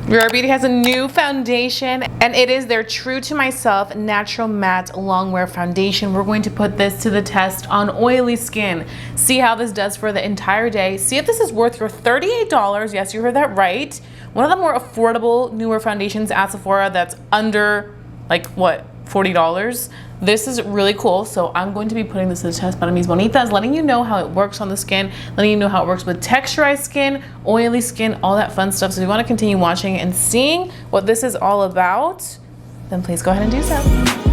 Rare Beauty has a new foundation, and it is their True to Myself Natural Matte Longwear Foundation. We're going to put this to the test on oily skin. See how this does for the entire day. See if this is worth your $38. Yes, you heard that right. One of the more affordable newer foundations at Sephora that's under, like, what, $40. This is really cool, so I'm going to be putting this to the test by Eaze Bonitas, letting you know how it works on the skin, letting you know how it works with texturized skin, oily skin, all that fun stuff. So if you want to continue watching and seeing what this is all about, then please go ahead and do so.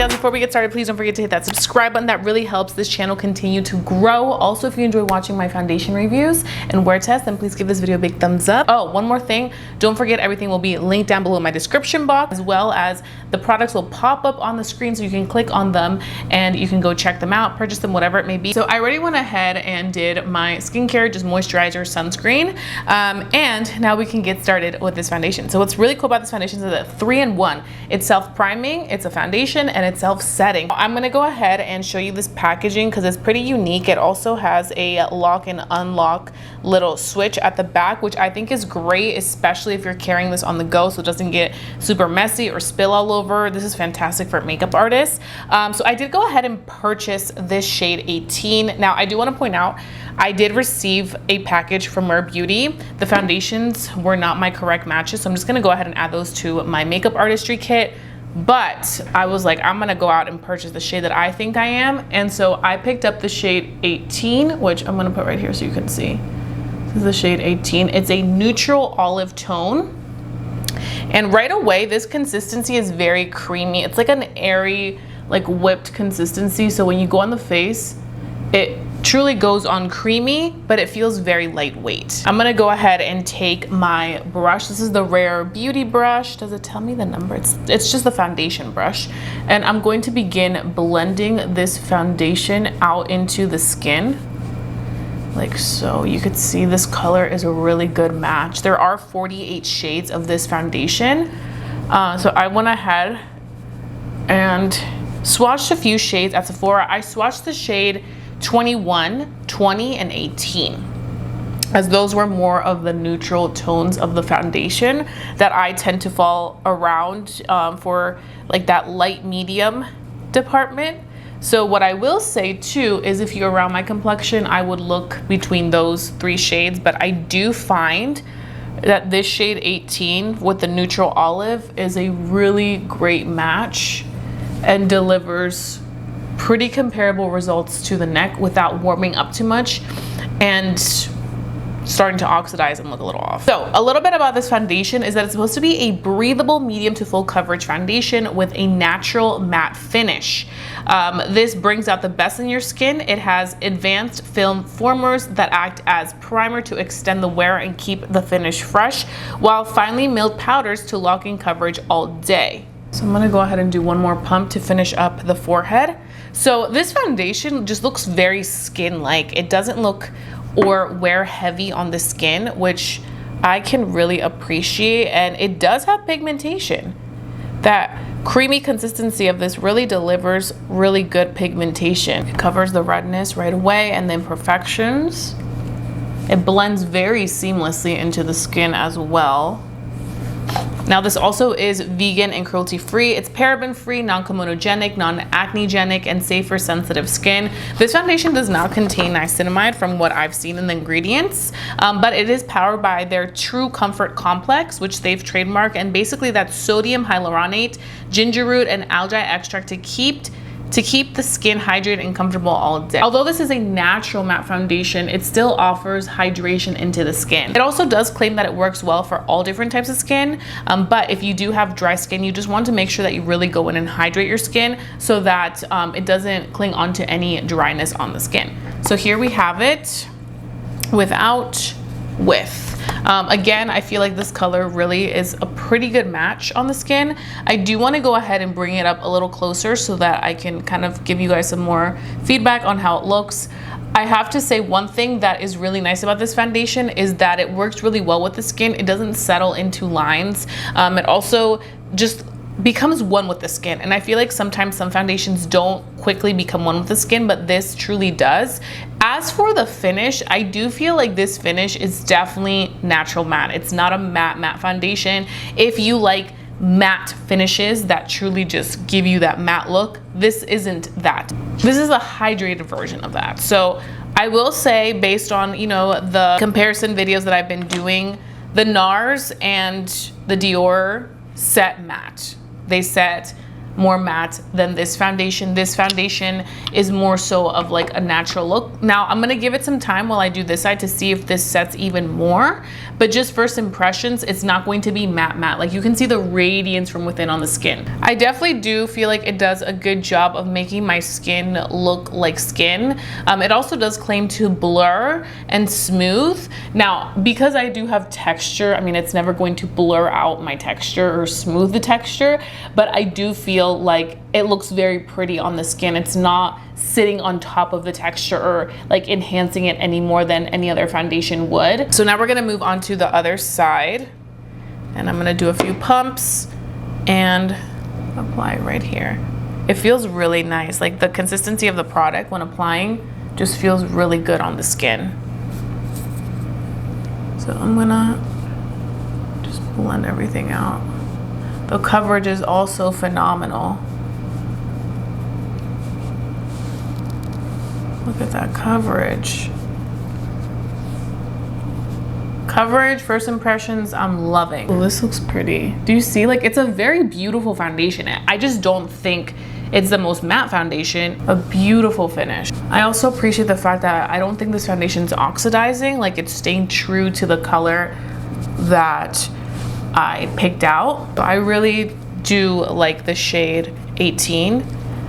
Before we get started, please don't forget to hit that subscribe button. That really helps this channel continue to grow. Also, if you enjoy watching my foundation reviews and wear tests, then please give this video a big thumbs up. Oh, one more thing, don't forget everything will be linked down below in my description box, as well as the products will pop up on the screen so you can click on them and you can go check them out, purchase them, whatever it may be. So I already went ahead and did my skincare, just moisturizer, sunscreen, and now we can get started with this foundation. So what's really cool about this foundation is that 3-in-1. It's self-priming, it's a foundation, and it's self-setting. I'm gonna go ahead and show you this packaging because it's pretty unique. It also has a lock and unlock little switch at the back, which I think is great, especially if you're carrying this on the go so it doesn't get super messy or spill all over. This is fantastic for makeup artists. So I did go ahead and purchase this shade 18. Now I do want to point out, I did receive a package from Rare Beauty. The foundations were not my correct matches, so I'm just gonna go ahead and add those to my makeup artistry kit. But I was like, I'm gonna go out and purchase the shade that I think I am. And so I picked up the shade 18, which I'm gonna put right here so you can see. This is the shade 18. It's a neutral olive tone. And right away, this consistency is very creamy. It's like an airy, like whipped consistency. So when you go on the face, it truly goes on creamy, but it feels very lightweight. I'm gonna go ahead and take my brush. This is the Rare Beauty brush. Does it tell me the number? It's just the foundation brush. And I'm going to begin blending this foundation out into the skin. Like so. You could see this color is a really good match. There are 48 shades of this foundation. So I went ahead and swatched a few shades at Sephora. I swatched the shade 21, 20, and 18, as those were more of the neutral tones of the foundation that I tend to fall around for like that light medium department. So what I will say too is if you're around my complexion, I would look between those 3 shades, but I do find that this shade 18 with the neutral olive is a really great match and delivers pretty comparable results to the neck without warming up too much and starting to oxidize and look a little off. So a little bit about this foundation is that it's supposed to be a breathable medium to full coverage foundation with a natural matte finish. This brings out the best in your skin. It has advanced film formers that act as primer to extend the wear and keep the finish fresh, while finely milled powders to lock in coverage all day. So I'm gonna go ahead and do one more pump to finish up the forehead. So this foundation just looks very skin-like. It doesn't look or wear heavy on the skin, which I can really appreciate. And it does have pigmentation. That creamy consistency of this really delivers really good pigmentation. It covers the redness right away and the imperfections. It blends very seamlessly into the skin as well. Now this also is vegan and cruelty free. It's paraben free, non-comedogenic, non-acnegenic, and safe for sensitive skin. This foundation does not contain niacinamide from what I've seen in the ingredients, but it is powered by their True Comfort Complex, which they've trademarked, and basically that's sodium hyaluronate, ginger root, and algae extract to keep the skin hydrated and comfortable all day. Although this is a natural matte foundation, it still offers hydration into the skin. It also does claim that it works well for all different types of skin, but if you do have dry skin, you just want to make sure that you really go in and hydrate your skin so that it doesn't cling onto any dryness on the skin. So here we have it without, with. Again, I feel like this color really is a pretty good match on the skin. I do want to go ahead and bring it up a little closer so that I can kind of give you guys some more feedback on how it looks. I have to say one thing that is really nice about this foundation is that it works really well with the skin. It doesn't settle into lines. It also just becomes one with the skin. And I feel like sometimes some foundations don't quickly become one with the skin, but this truly does. As for the finish, I do feel like this finish is definitely natural matte. It's not a matte foundation. If you like matte finishes that truly just give you that matte look, this isn't that. This is a hydrated version of that. So I will say, based on, you know, the comparison videos that I've been doing, the NARS and the Dior set matte. They set more matte than this foundation. This foundation is more so of like a natural look. Now I'm gonna give it some time while I do this side to see if this sets even more, but just first impressions, it's not going to be matte. Like you can see the radiance from within on the skin. I definitely do feel like it does a good job of making my skin look like skin. It also does claim to blur and smooth. Now, because I do have texture, I mean, it's never going to blur out my texture or smooth the texture, but I do feel like it looks very pretty on the skin. It's not sitting on top of the texture or like enhancing it any more than any other foundation would. So now we're gonna move on to the other side, and I'm gonna do a few pumps and apply right here. It feels really nice. Like the consistency of the product when applying just feels really good on the skin. So I'm gonna just blend everything out. The coverage is also phenomenal. Look at that coverage. Coverage, first impressions, I'm loving. Oh, this looks pretty. Do you see? Like, it's a very beautiful foundation. I just don't think it's the most matte foundation. A beautiful finish. I also appreciate the fact that I don't think this foundation is oxidizing. Like, it's staying true to the color that I picked out. I really do like the shade 18.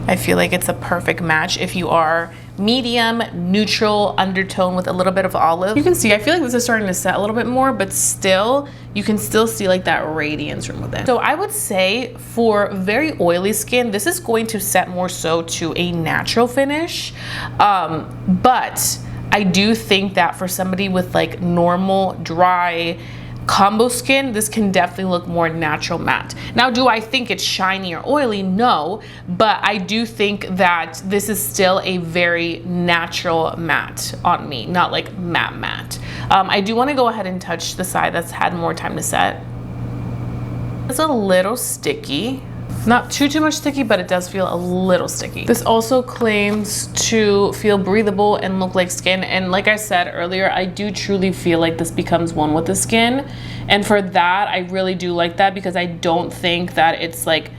I feel like it's a perfect match if you are medium, neutral, undertone with a little bit of olive. You can see, I feel like this is starting to set a little bit more, but still, you can still see like that radiance from within. So I would say for very oily skin, this is going to set more so to a natural finish. But I do think that for somebody with like normal, dry, combo skin, this can definitely look more natural matte. Now, do I think it's shiny or oily? No, but I do think that this is still a very natural matte on me, not like matte. I do want to go ahead and touch the side that's had more time to set. It's a little sticky. Not too much sticky, but it does feel a little sticky. This also claims to feel breathable and look like skin. And like I said earlier, I do truly feel like this becomes one with the skin. And for that, I really do like that, because I don't think that it's like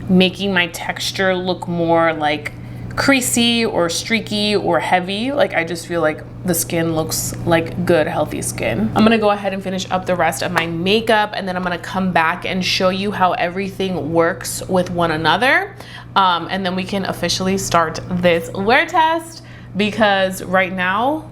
making my texture look more like creasy or streaky or heavy. Like, I just feel like the skin looks like good, healthy skin. I'm gonna go ahead and finish up the rest of my makeup, and then I'm gonna come back and show you how everything works with one another. And then we can officially start this wear test, because right now,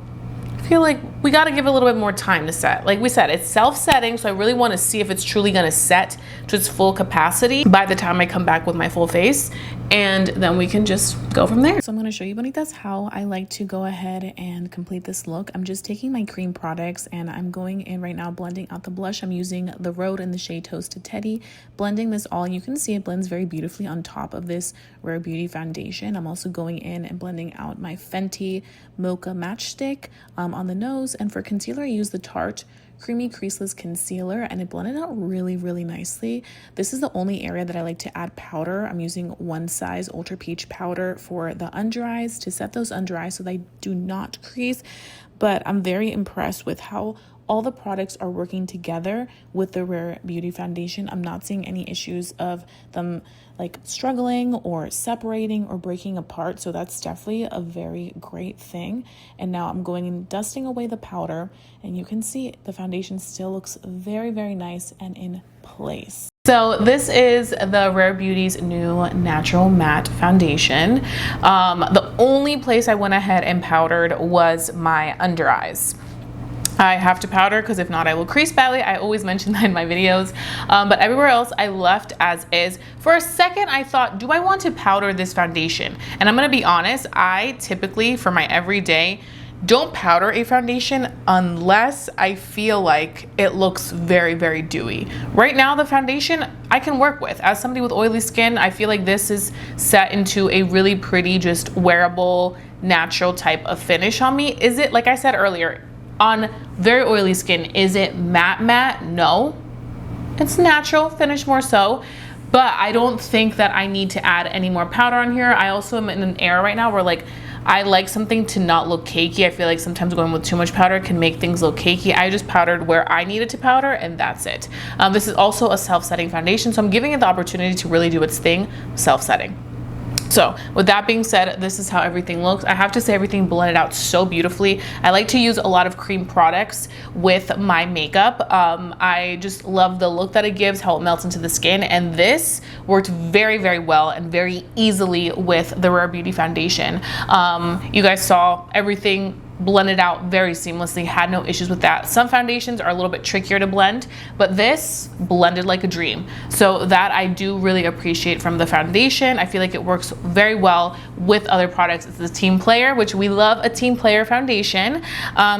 I feel like we gotta give it a little bit more time to set. Like we said, it's self-setting, so I really wanna see if it's truly gonna set to its full capacity by the time I come back with my full face, and then we can just go from there. So I'm gonna show you, bonitas, how I like to go ahead and complete this look. I'm just taking my cream products and I'm going in right now, blending out the blush. I'm using the Rhode in the shade Toasted Teddy, blending this all. You can see it blends very beautifully on top of this Rare Beauty foundation. I'm also going in and blending out my Fenty Mocha Matchstick on the nose. And for concealer, I use the Tarte Creamy Creaseless Concealer, and it blended out really nicely. This is the only area that I like to add powder. I'm using One Size Ultra Peach powder for the under eyes to set those under eyes so they do not crease. But I'm very impressed with how all the products are working together with the Rare Beauty foundation. I'm not seeing any issues of them like struggling or separating or breaking apart, so that's definitely a very great thing. And now I'm going and dusting away the powder, and you can see the foundation still looks very nice and in place. So this is the Rare Beauty's new natural matte foundation. The only place I went ahead and powdered was my under eyes. I have to powder because if not I will crease badly. I always mention that in my videos, but everywhere else I left as is. For a second I thought, do I want to powder this foundation? And I'm gonna be honest, I typically for my everyday don't powder a foundation unless I feel like it looks very, very dewy. Right now, the foundation I can work with. As somebody with oily skin, I feel like this is set into a really pretty, just wearable, natural type of finish on me. Is it, like I said earlier, on very oily skin, is it matte matte? No. It's natural finish more so. But I don't think that I need to add any more powder on here. I also am in an era right now where like I like something to not look cakey. I feel like sometimes going with too much powder can make things look cakey. I just powdered where I needed to powder and that's it. This is also a self-setting foundation, so I'm giving it the opportunity to really do its thing, self-setting. So with that being said, this is how everything looks. I have to say everything blended out so beautifully. I like to use a lot of cream products with my makeup. I just love the look that it gives, how it melts into the skin. And this worked very, very well and very easily with the Rare Beauty foundation. You guys saw everything blended out very seamlessly, had no issues with that. Some foundations are a little bit trickier to blend, but this blended like a dream. So that I do really appreciate from the foundation. I feel like it works very well with other products. It's a team player, which we love a team player foundation.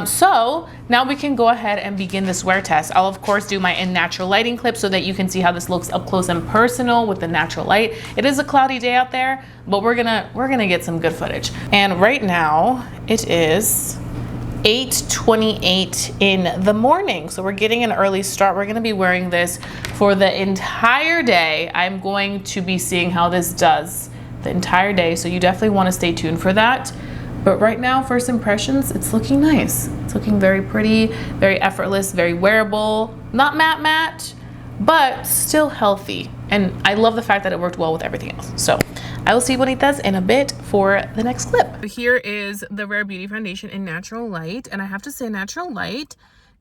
So now we can go ahead and begin this wear test. I'll of course do my in natural lighting clip so that you can see how this looks up close and personal with the natural light. It is a cloudy day out there, but we're gonna get some good footage. And right now it is 8:28 in the morning. So we're getting an early start. We're gonna be wearing this for the entire day. I'm going to be seeing how this does the entire day. So you definitely wanna stay tuned for that. But right now, first impressions, it's looking nice. It's looking very pretty, very effortless, very wearable, not matte matte, but still healthy. And I love the fact that it worked well with everything else. So I will see bonitas in a bit for the next clip. Here is the Rare Beauty foundation in Natural Light. And I have to say Natural Light,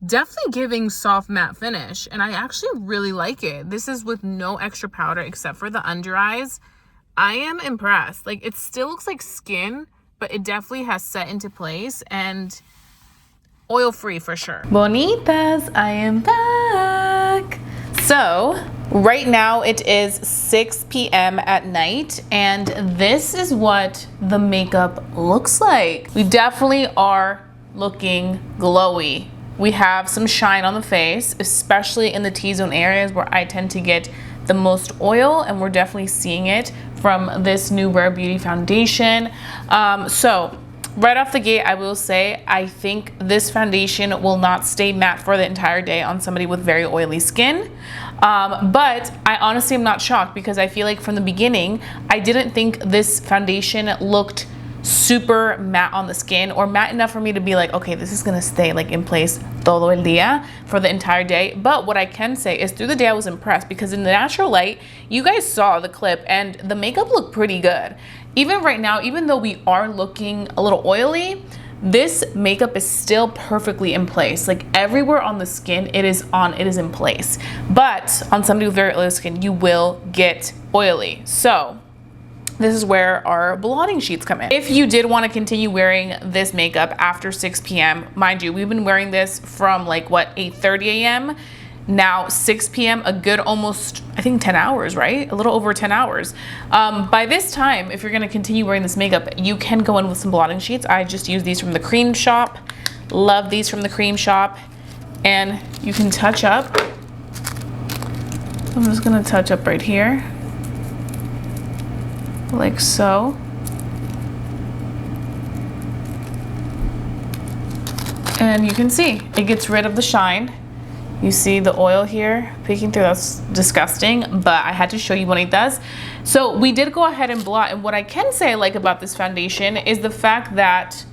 definitely giving soft matte finish. And I actually really like it. This is with no extra powder except for the under eyes. I am impressed. Like it still looks like skin, but it definitely has set into place and oil-free for sure. Bonitas, I am back. So right now it is 6 p.m. at night and this is what the makeup looks like. We definitely are looking glowy. We have some shine on the face, especially in the T-zone areas where I tend to get the most oil, and we're definitely seeing it from this new Rare Beauty foundation. So right off the gate, I will say, I think this foundation will not stay matte for the entire day on somebody with very oily skin. But I honestly am not shocked because I feel like from the beginning, I didn't think this foundation looked super matte on the skin or matte enough for me to be like, okay, this is gonna stay like in place todo el día for the entire day. But what I can say is through the day I was impressed because in the natural light, you guys saw the clip and the makeup looked pretty good. Even right now, even though we are looking a little oily, this makeup is still perfectly in place. Like everywhere on the skin, it is in place. But on somebody with very oily skin, you will get oily. So this is where our blotting sheets come in. If you did want to continue wearing this makeup after 6 p.m., mind you, we've been wearing this from like what, 8:30 a.m. Now 6 p.m., a good almost, I think 10 hours, right? A little over 10 hours. By this time, if you're going to continue wearing this makeup, you can go in with some blotting sheets. I just use these from the Cream Shop. Love these from the Cream Shop. And you can touch up. I'm just going to touch up right here. Like so. And you can see it gets rid of the shine. You see the oil here peeking through. That's disgusting, but I had to show you bonitas. So we did go ahead and blot, and what I can say I like about this foundation is the fact that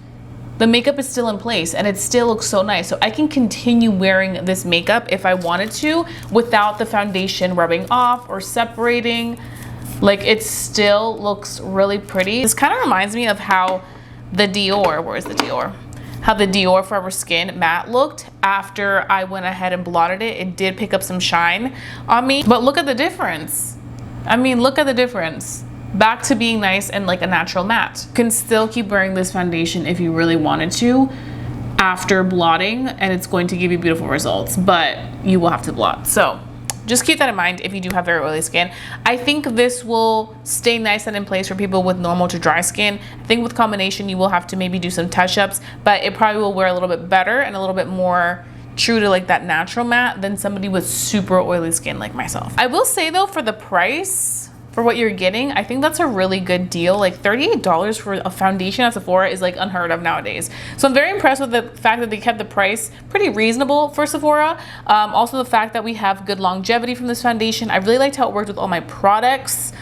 the makeup is still in place and it still looks so nice. So I can continue wearing this makeup if I wanted to without the foundation rubbing off or separating. Like it still looks really pretty. This kind of reminds me of how the Dior, where's the Dior? How the Dior Forever Skin matte looked after I went ahead and blotted it. It did pick up some shine on me, but look at the difference. I mean, look at the difference. Back to being nice and like a natural matte. You can still keep wearing this foundation if you really wanted to after blotting, and it's going to give you beautiful results, but you will have to blot. So just keep that in mind if you do have very oily skin. I think this will stay nice and in place for people with normal to dry skin. I think with combination you will have to maybe do some touch-ups, but it probably will wear a little bit better and a little bit more true to like that natural matte than somebody with super oily skin like myself. I will say though, for the price, for what you're getting, I think that's a really good deal. Like $38 for a foundation at Sephora is like unheard of nowadays. So I'm very impressed with the fact that they kept the price pretty reasonable for Sephora. Also the fact that we have good longevity from this foundation. I really liked how it worked with all my products.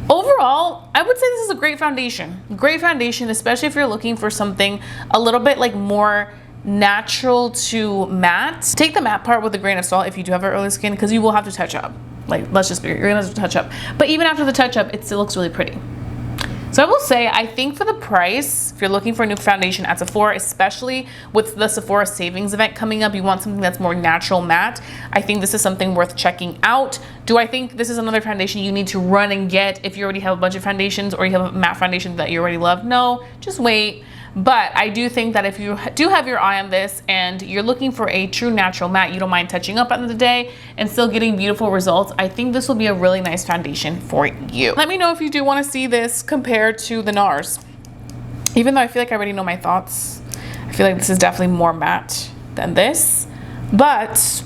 Overall, I would say this is a great foundation. Great foundation, especially if you're looking for something a little bit like more natural to matte. Take the matte part with a grain of salt if you do have very oily skin, because you will have to touch up. Like, let's just be, you're gonna have to touch up. But even after the touch up, it still looks really pretty. So I will say, I think for the price, if you're looking for a new foundation at Sephora, especially with the Sephora savings event coming up, you want something that's more natural matte, I think this is something worth checking out. Do I think this is another foundation you need to run and get if you already have a bunch of foundations or you have a matte foundation that you already love? No, just wait. But I do think that if you do have your eye on this and you're looking for a true natural matte, you don't mind touching up at the end of the day and still getting beautiful results, I think this will be a really nice foundation for you. Let me know if you do want to see this compared to the NARS. Even though I feel like I already know my thoughts, I feel like this is definitely more matte than this. But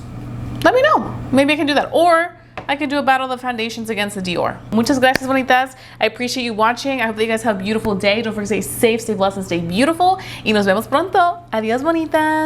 let me know. Maybe I can do that. Or I could do a battle of foundations against the Dior. Muchas gracias, bonitas. I appreciate you watching. I hope that you guys have a beautiful day. Don't forget to stay safe, stay blessed, and stay beautiful. Y nos vemos pronto. Adiós, bonitas.